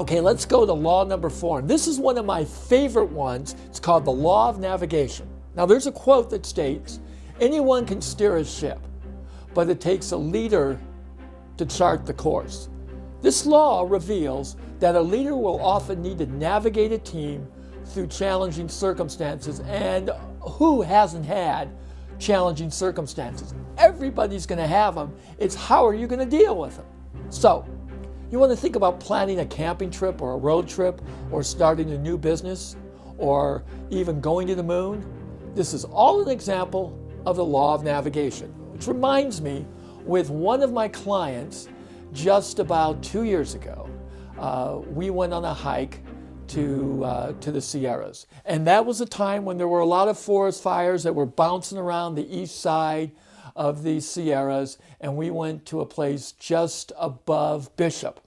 Okay, let's go to law number 4. And this is one of my favorite ones. It's called the law of navigation. Now, there's a quote that states, anyone can steer a ship, but it takes a leader to chart the course. This law reveals that a leader will often need to navigate a team through challenging circumstances. And who hasn't had challenging circumstances? Everybody's going to have them. It's how are you going to deal with them? So, you want to think about planning a camping trip or a road trip or starting a new business or even going to the moon? This is all an example of the law of navigation, which reminds me, with one of my clients just about 2 years ago, we went on a hike to the Sierras. And that was a time when there were a lot of forest fires that were bouncing around the east side of the Sierras, and we went to a place just above Bishop.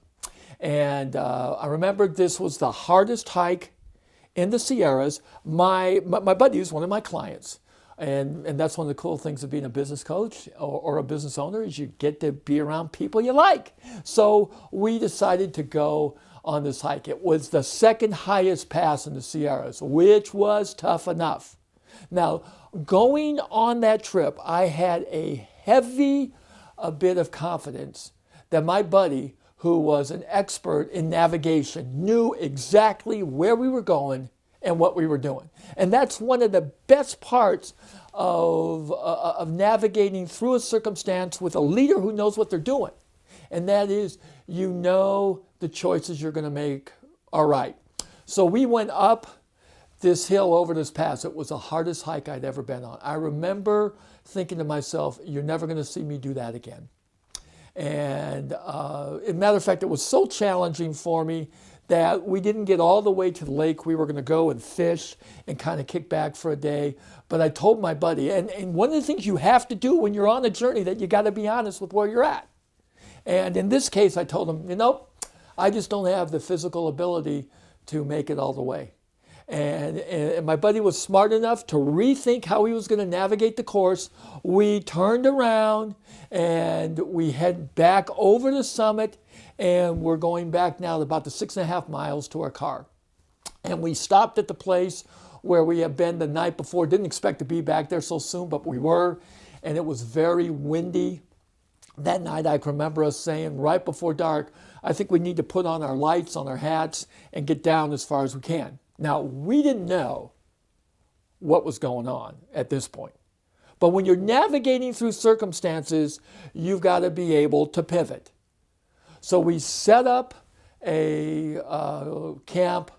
And I remember this was the hardest hike in the Sierras. My buddy is one of my clients, and that's one of the cool things of being a business coach or a business owner is you get to be around people you like. So we decided to go on this hike. It was the second highest pass in the Sierras, which was tough enough. Now, going on that trip, I had a bit of confidence that my buddy, who was an expert in navigation, knew exactly where we were going and what we were doing. And that's one of the best parts of navigating through a circumstance with a leader who knows what they're doing. And that is, you know the choices you're going to make are right. So we went up this hill over this pass. It was the hardest hike I'd ever been on. I remember thinking to myself, you're never going to see me do that again. And as a matter of fact, it was so challenging for me that we didn't get all the way to the lake. We were going to go and fish and kind of kick back for a day. But I told my buddy, and one of the things you have to do when you're on a journey, that you got to be honest with where you're at. And in this case, I told him, I just don't have the physical ability to make it all the way. And my buddy was smart enough to rethink how he was going to navigate the course. We turned around and we head back over the summit, and we're going back now about the 6.5 miles to our car. And we stopped at the place where we had been the night before. Didn't expect to be back there so soon, but we were. And it was very windy. That night, I can remember us saying right before dark, I think we need to put on our lights, on our hats, and get down as far as we can. Now, we didn't know what was going on at this point. But when you're navigating through circumstances, you've got to be able to pivot. So we set up a camp,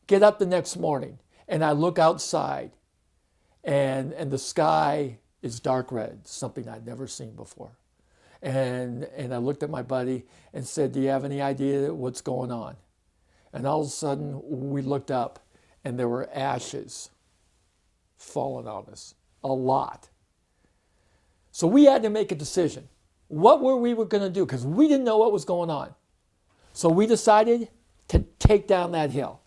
get up the next morning, and I look outside, and the sky is dark red, something I'd never seen before. And I looked at my buddy and said, do you have any idea what's going on? And all of a sudden, we looked up, and there were ashes falling on us, a lot. So we had to make a decision. What were we going to do? Because we didn't know what was going on. So we decided to take down that hill.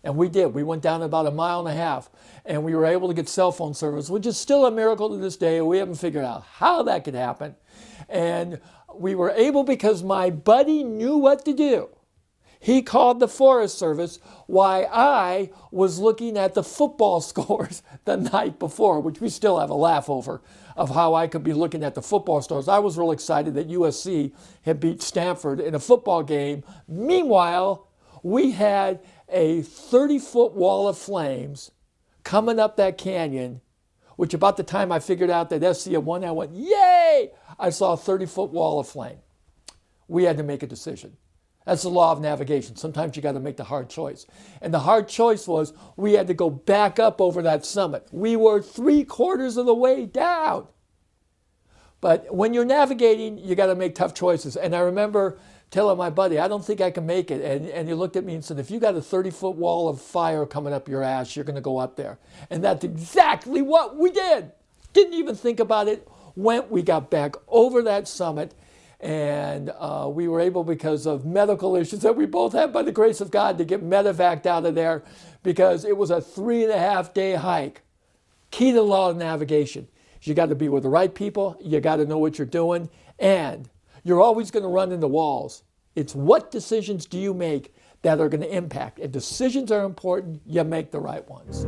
And we did. We went down about 1.5 miles, and we were able to get cell phone service, which is still a miracle to this day. We haven't figured out how that could happen. And we were able because my buddy knew what to do. He called the Forest Service while I was looking at the football scores the night before, which we still have a laugh over, of how I could be looking at the football scores. I was real excited that USC had beat Stanford in a football game. Meanwhile, we had a 30-foot wall of flames coming up that canyon, which about the time I figured out that SC had won, I went, yay! I saw a 30-foot wall of flame. We had to make a decision. That's the law of navigation. Sometimes you got to make the hard choice. And the hard choice was we had to go back up over that summit. We were 3/4 of the way down. But when you're navigating, you got to make tough choices. And I remember telling my buddy, I don't think I can make it. And he looked at me and said, if you got a 30-foot wall of fire coming up your ass, you're going to go up there. And that's exactly what we did. Didn't even think about it. We got back over that summit. And we were able, because of medical issues that we both had, by the grace of God, to get medevaced out of there, because it was a 3.5-day hike. Key to the law of navigation is you got to be with the right people, you got to know what you're doing, and you're always going to run into walls. It's what decisions do you make that are going to impact. If decisions are important, you make the right ones.